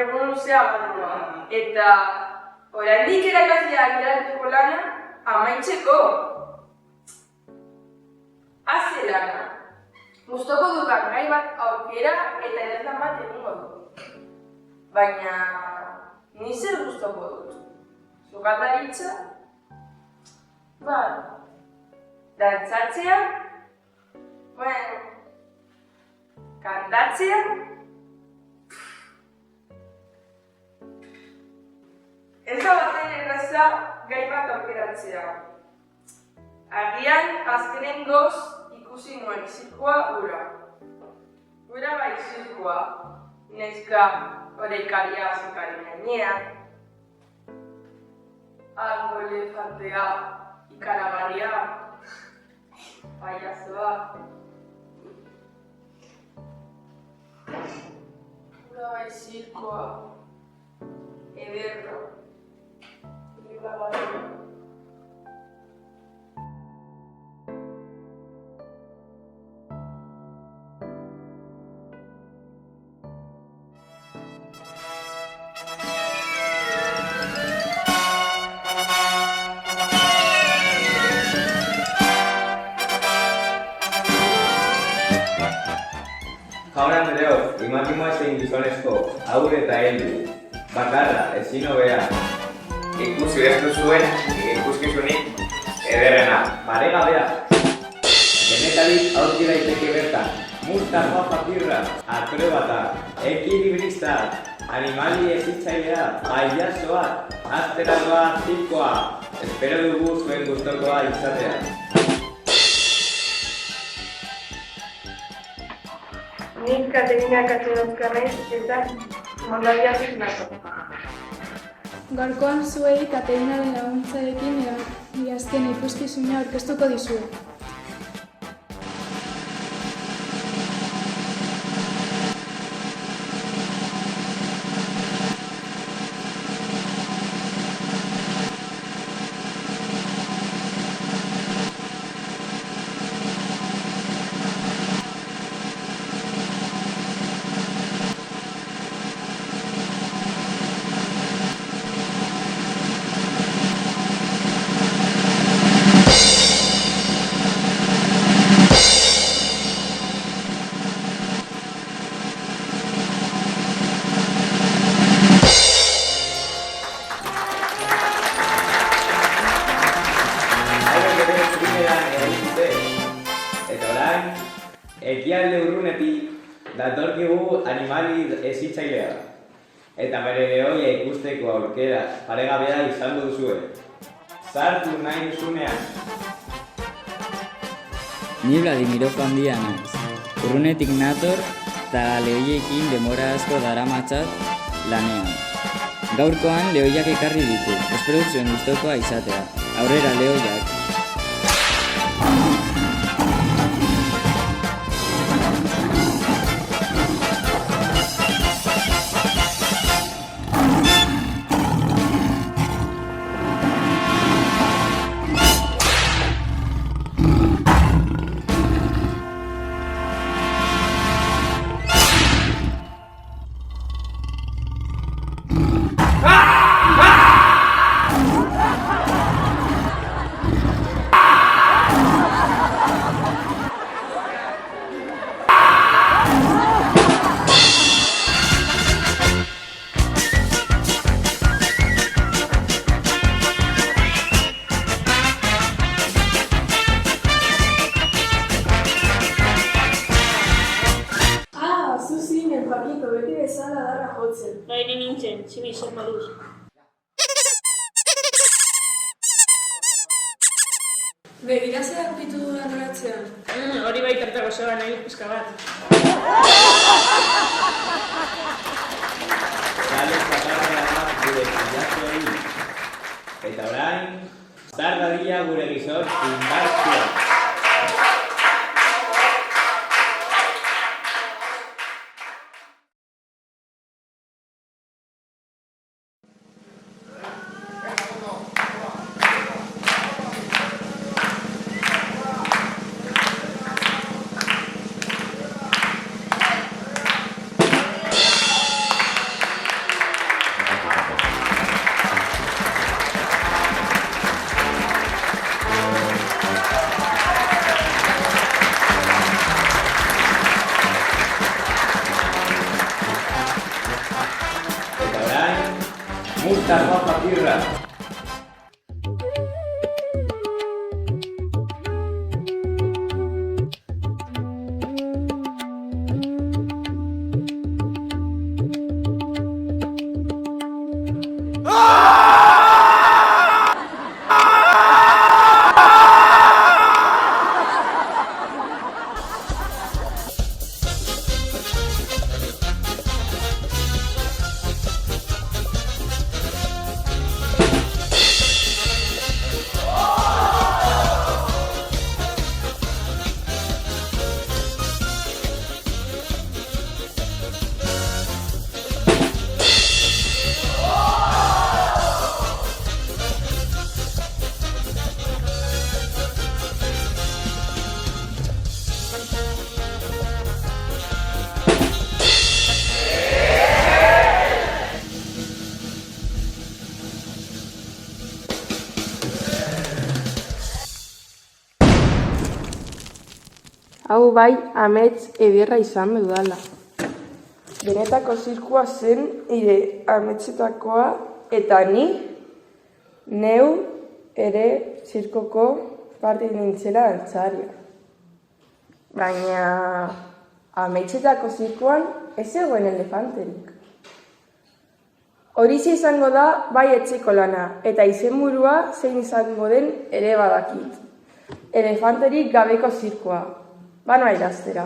egun luzea galdua. Eta oraindik erakasleak iratuko lana amaitzeko. Haze lana. Gustoko dukan gai bat aukera eta idazlan bat egingo dut. Baina ni zer gustoko dut? Sukaldaritza? Bai. Dantzatzea? Bueno. Kantatzea? Ez da baten erraza gai bat aukeratzea. Agian azkenengoz ikusi nuen zirkoa ura. Ura bai zirkoa, neska horrekaria azukaren gainean. Algo elefantea, ikaragarria, paiazoa. Ura bai zirkoa, ederra, ikaragarria. Jaun Andreok, imaginua zein gizonezko, haur eta heldu, bakarra, ezin hobea. Ikusi ez duzuen, ikuskizunik ederrena. Paregabea. Denetarik aurki daiteke bertan. Mustafa Fakirra, akrobata, ekilibrista, animali hezitzailea, pailazoa, azteragoa, zirkoa. Espero dugu zuen gustokoa izatea. Nik Katerina Katedozka naiz eta Moldaliatik nato. Gaurkoan zuei Katerinaren laguntzarekin idazken ikuskizuna aurkeztuko dizuet. Eta orain, ekialde urrunetik datorkigu animali hezitzailea. Eta bere lehoia ikusteko aukera paregabea izango duzue. Sartu nahi duzunean. Ni Vladimirov handia naiz. Urrunetik nator eta lehoiekin denbora asko daramatzat lanean. Gaurkoan lehoiak ekarri ditu, espero zuen gustokoa izatea. Aurrera lehoiak! Bai, ni nintzen, zini zer moduz. Begira zer aurkitu dudan horatzean. Hori bai tartako zegoen nahi pizka bat. Sale zakarra bat gure pailazoei. Eta orain, zar dadila gure gizon indartzua. Hau bai, amets ederra izan dudala. Benetako zirkua zen nire ametsetakoa eta ni neu ere zirkoko parte nintzela dantzaria. Baina ametsetako zirkuan ez zegoen elefanterik. Horixe izango da bai etxeko lana eta izenburua zein izango den ere badakit. Elefanterik gabeko zirkua. Banoa idaztera.